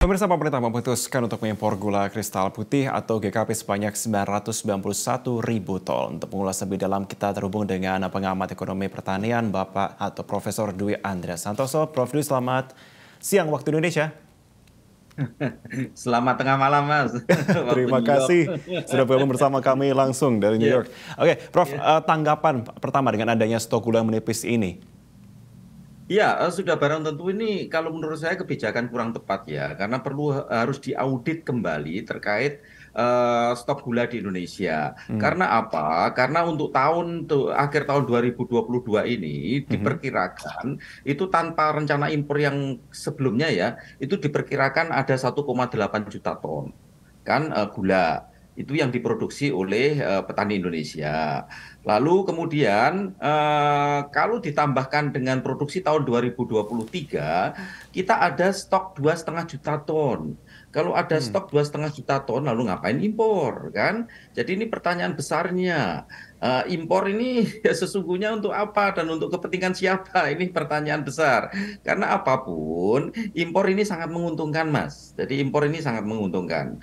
Pemirsa, pemerintah memutuskan untuk mengimpor gula kristal putih atau GKP sebanyak 991 ribu ton. Untuk mengulas lebih dalam, kita terhubung dengan pengamat ekonomi pertanian, Bapak atau Profesor Dwi Andreas Santoso. Prof. Dwi, selamat siang waktu Indonesia. Selamat tengah malam, Mas. Waktu Terima New York. kasih sudah bergabung bersama kami langsung dari New Ya, York. Oke, Prof, ya. tanggapan pertama dengan adanya stok gula menipis ini. Ya, sudah barang tentu ini kalau menurut saya kebijakan kurang tepat ya, karena harus diaudit kembali terkait stok gula di Indonesia. Hmm. Karena apa? Karena untuk akhir tahun 2022 ini Mhm. diperkirakan itu tanpa rencana impor yang sebelumnya ya, itu diperkirakan ada 1,8 juta ton kan gula. Itu yang diproduksi oleh petani Indonesia. Lalu kemudian kalau ditambahkan dengan produksi tahun 2023, kita ada stok 2,5 juta ton. Kalau ada Hmm. stok 2,5 juta ton, lalu ngapain impor, kan? Jadi ini pertanyaan besarnya. Impor ini ya sesungguhnya untuk apa dan untuk kepentingan siapa? Ini pertanyaan besar. Karena apapun, impor ini sangat menguntungkan, Mas. Jadi impor ini sangat menguntungkan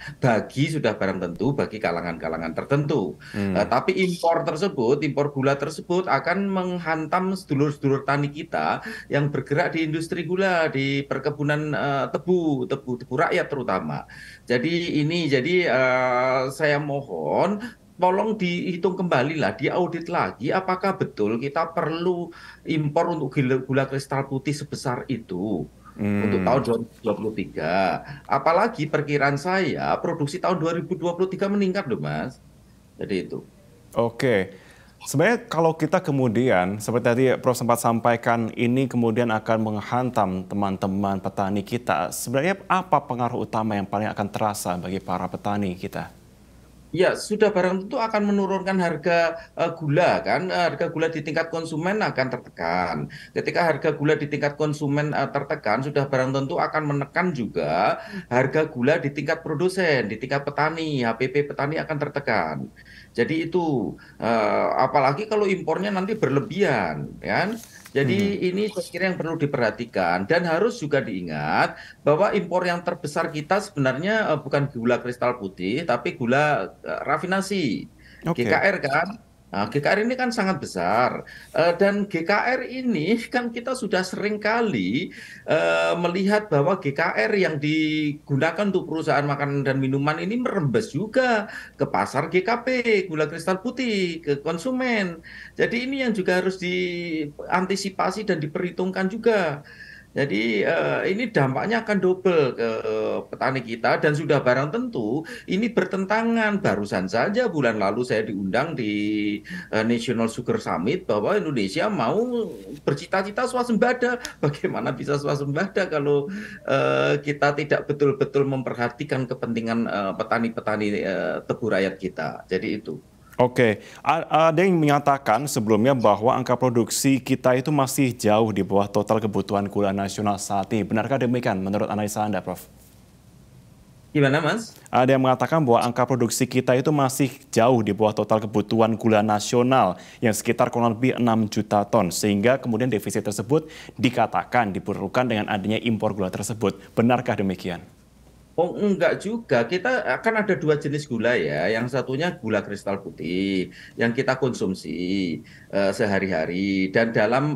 sudah barang tentu bagi kalangan-kalangan tertentu. Hmm. Tapi impor gula tersebut akan menghantam sedulur-sedulur tani kita yang bergerak di industri gula, di perkebunan tebu rakyat terutama. Jadi saya mohon tolong dihitung kembali lah, diaudit lagi apakah betul kita perlu impor untuk gula kristal putih sebesar itu untuk tahun Hmm. 2023. Apalagi perkiraan saya produksi tahun 2023 meningkat loh, Mas. Jadi itu. Oke. Sebenarnya kalau kita kemudian, seperti tadi Prof sempat sampaikan, ini kemudian akan menghantam teman-teman petani kita. Sebenarnya apa pengaruh utama yang paling akan terasa bagi para petani kita? Ya, sudah barang tentu akan menurunkan harga gula kan. Harga gula di tingkat konsumen akan tertekan. Ketika harga gula di tingkat konsumen tertekan, sudah barang tentu akan menekan juga harga gula di tingkat produsen, di tingkat petani, HPP petani akan tertekan. Jadi itu apalagi kalau impornya nanti berlebihan, kan? Mhm. Jadi ini saya kira yang perlu diperhatikan dan harus juga diingat bahwa impor yang terbesar kita sebenarnya bukan gula kristal putih, tapi gula rafinasi, Oke. GKR kan. Nah, GKR ini kan sangat besar. Dan GKR ini kan kita sudah sering kali melihat bahwa GKR yang digunakan untuk perusahaan makanan dan minuman ini merembes juga ke pasar GKP, gula kristal putih, ke konsumen. Jadi ini yang juga harus diantisipasi dan diperhitungkan juga. Jadi ini dampaknya akan double ke petani kita dan sudah barang tentu ini bertentangan. Barusan saja bulan lalu saya diundang di National Sugar Summit bahwa Indonesia mau bercita-cita swasembada. Bagaimana bisa swasembada kalau kita tidak betul-betul memperhatikan kepentingan petani-petani tebu rakyat kita. Jadi itu. Oke, ada yang menyatakan sebelumnya bahwa angka produksi kita itu masih jauh di bawah total kebutuhan gula nasional saat ini. Benarkah demikian menurut analisa Anda, Prof? Gimana, Mas? Ada yang mengatakan bahwa angka produksi kita itu masih jauh di bawah total kebutuhan gula nasional yang sekitar kurang lebih 6 juta ton. Sehingga kemudian defisit tersebut dikatakan diperlukan dengan adanya impor gula tersebut. Benarkah demikian? Oh enggak juga, kita akan ada dua jenis gula ya. Yang satunya gula kristal putih yang kita konsumsi sehari-hari. Dan dalam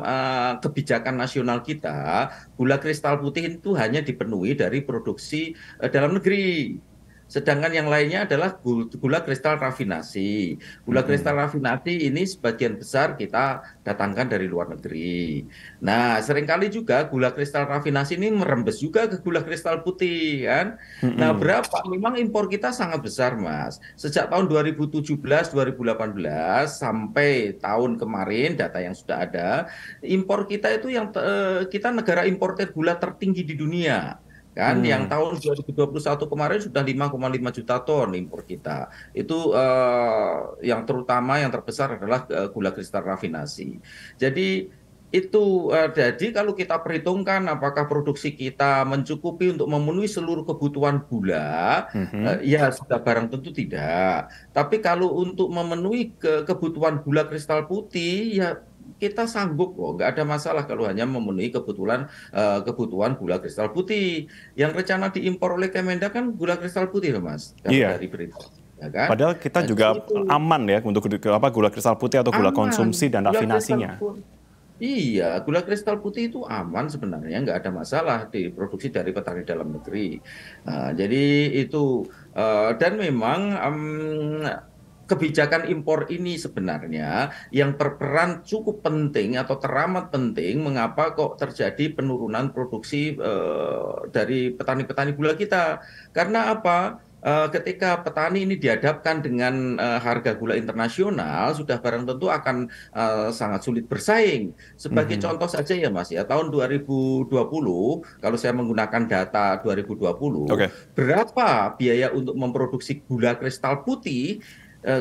kebijakan nasional kita, gula kristal putih itu hanya dipenuhi dari produksi dalam negeri. Sedangkan yang lainnya adalah gula kristal rafinasi. Gula kristal Mm-mm. rafinasi ini sebagian besar kita datangkan dari luar negeri. Nah, seringkali juga gula kristal rafinasi ini merembes juga ke gula kristal putih, kan? Nah, Mm-mm. berapa? Memang impor kita sangat besar, Mas. Sejak tahun 2017, 2018 sampai tahun kemarin data yang sudah ada, impor kita itu kita negara importer gula tertinggi di dunia. Kan yang Mm. tahun 2021 kemarin sudah 5,5 juta ton impor kita. Itu yang terutama yang terbesar adalah gula kristal rafinasi. Jadi jadi kalau kita perhitungkan apakah produksi kita mencukupi untuk memenuhi seluruh kebutuhan gula, Mhm. ya sudah barang tentu tidak. Tapi kalau untuk memenuhi kebutuhan gula kristal putih, ya kita sanggup kok, nggak ada masalah kalau hanya memenuhi kebutuhan gula kristal putih. Yang rencana diimpor oleh Kemendak kan gula kristal putih loh Mas, kalau Iya. dari berita, ya kan? Padahal kita Jadi juga itu aman ya untuk gula kristal putih atau gula aman, konsumsi dan gula kristal rafinasinya. putih. Iya, gula kristal putih itu aman sebenarnya, nggak ada masalah diproduksi dari petani dalam negeri. Jadi itu dan memang kebijakan impor ini sebenarnya yang berperan cukup penting atau teramat penting mengapa kok terjadi penurunan produksi dari petani-petani gula kita. Karena apa? Ketika petani ini dihadapkan dengan harga gula internasional, sudah barang tentu akan sangat sulit bersaing. Sebagai Mhm. contoh saja ya Mas ya, tahun 2020, kalau saya menggunakan data 2020, Oke. berapa biaya untuk memproduksi gula kristal putih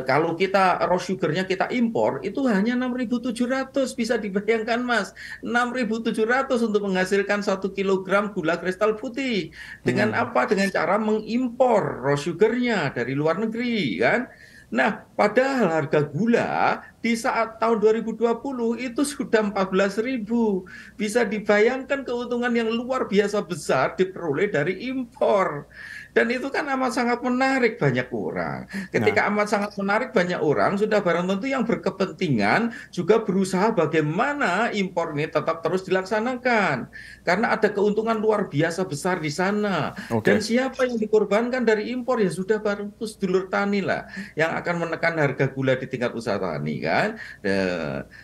kalau kita raw sugar-nya kita impor itu hanya 6.700, bisa dibayangkan Mas, 6.700 untuk menghasilkan 1 kilogram gula kristal putih. Dengan Hmm. apa? Dengan cara mengimpor raw sugar-nya dari luar negeri kan. Nah, padahal harga gula di saat tahun 2020 itu sudah 14.000. Bisa dibayangkan keuntungan yang luar biasa besar diperoleh dari impor. Dan itu kan amat sangat menarik banyak orang. Nah, Ketika amat sangat menarik banyak orang, sudah barang tentu yang berkepentingan juga berusaha bagaimana impor ini tetap terus dilaksanakan. Karena ada keuntungan luar biasa besar di sana. Dan oke. siapa yang dikorbankan dari impor ya sudah barang itu sedulur tani lah yang akan menekan harga gula di tingkat usaha tani kan.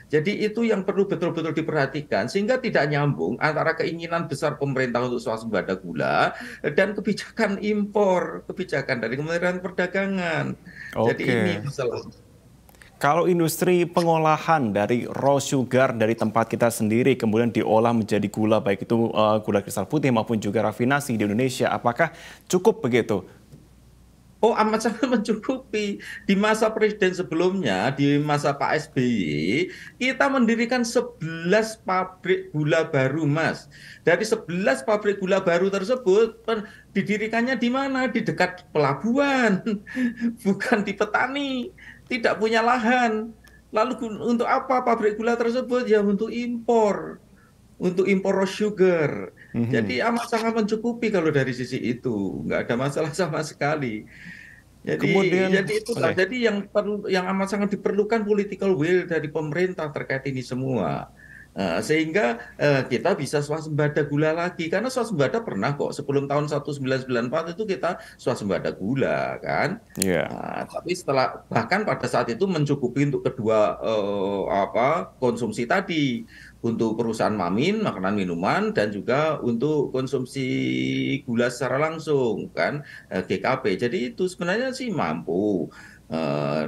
Jadi itu yang perlu betul-betul diperhatikan sehingga tidak nyambung antara keinginan besar pemerintah untuk swasembada gula dan kebijakan impor, kebijakan dari Kementerian Perdagangan. Jadi ini Oke. masalah. Kalau industri pengolahan dari raw sugar dari tempat kita sendiri kemudian diolah menjadi gula, baik itu gula kristal putih maupun juga rafinasi di Indonesia, apakah cukup begitu? Oh, amat sangat mencukupi. Di masa presiden sebelumnya, di masa Pak SBY, kita mendirikan 11 pabrik gula baru, Mas. Dari 11 pabrik gula baru tersebut, didirikannya di mana? Di dekat pelabuhan, bukan di petani, tidak punya lahan. Lalu untuk apa pabrik gula tersebut? Ya untuk impor raw sugar. Mhm. Jadi amat sangat mencukupi kalau dari sisi itu, nggak ada masalah sama sekali. Jadi Kemudian, itulah. oke. Jadi yang amat sangat diperlukan political will dari pemerintah terkait ini semua. Sehingga kita bisa swasembada gula lagi karena swasembada pernah kok sebelum tahun 1994 itu kita swasembada gula kan. Iya. Tapi setelah bahkan pada saat itu mencukupi untuk kedua konsumsi tadi untuk perusahaan mamin makanan minuman dan juga untuk konsumsi gula secara langsung kan GKP. Jadi itu sebenarnya sih mampu.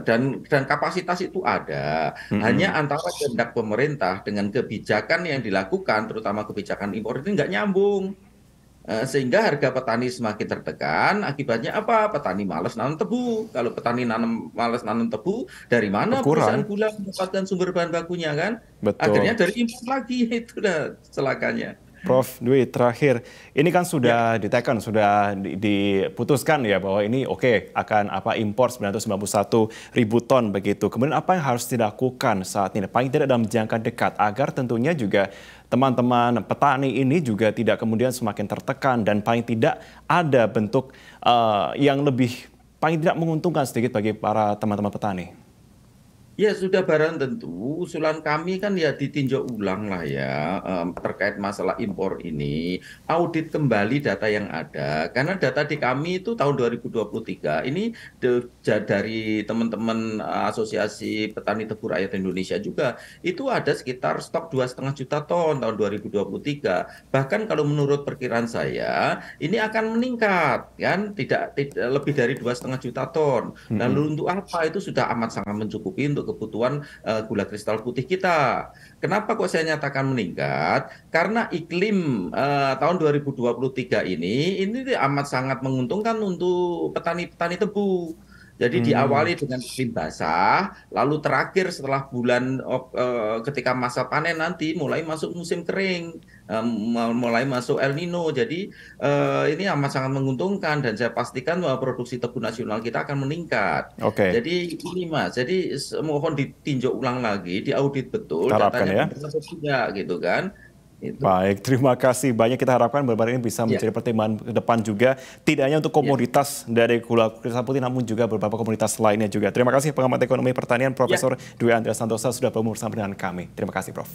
Dan kapasitas itu ada. Hanya Mhm. antara kehendak pemerintah dengan kebijakan yang dilakukan, terutama kebijakan impor ini nggak nyambung. Sehingga harga petani semakin tertekan. Akibatnya apa? Petani malas nanam tebu. Kalau petani malas nanam tebu, dari mana perusahaan Berkurang, gula mendapatkan sumber bahan bakunya kan? Akhirnya betul. dari impor lagi. Itu dah celakanya. Prof Dwi, terakhir, ini kan Ya. sudah ditekan, sudah diputuskan ya bahwa ini oke akan impor 991.000 ton begitu. Kemudian apa yang harus dilakukan saat ini? Paling tidak dalam jangka dekat agar tentunya juga teman-teman petani ini juga tidak kemudian semakin tertekan dan paling tidak ada bentuk yang lebih paling tidak menguntungkan sedikit bagi para teman-teman petani. Ya sudah barang tentu usulan kami kan ya ditinjau ulang lah ya terkait masalah impor ini, audit kembali data yang ada karena data di kami itu tahun 2023 ini dari teman-teman Asosiasi Petani Tebu Rakyat Indonesia juga itu ada sekitar stok 2,5 juta ton tahun 2023. Bahkan kalau menurut perkiraan saya ini akan meningkat kan tidak lebih dari 2,5 juta ton. Mhm. Lalu untuk apa? Itu sudah amat sangat mencukupi untuk kebutuhan gula kristal putih kita. Kenapa kok saya nyatakan meningkat? Karena iklim tahun 2023 ini amat sangat menguntungkan untuk petani-petani tebu. Jadi diawali dengan musim basah, lalu terakhir setelah ketika masa panen nanti mulai masuk musim kering, mulai masuk El Nino. Jadi ini amat sangat menguntungkan dan saya pastikan bahwa produksi tebu nasional kita akan meningkat. Oke, Jadi ini Mas, jadi mohon ditinjau ulang lagi, diaudit betul kita harapkan datanya ya. benar atau tidak gitu kan. Itu. Baik, terima kasih banyak. Kita harapkan benar-benar ini bisa Ya, menjadi pertimbangan ke depan juga. Tidak hanya untuk ya, komoditas dari gula kristal putih, namun juga beberapa komoditas lainnya juga. Terima kasih pengamat ekonomi pertanian ya. Profesor Dwi Andreas Santosa sudah bergabung bersama dengan kami. Terima kasih, Prof.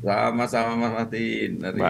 Sama-sama Mas Martin.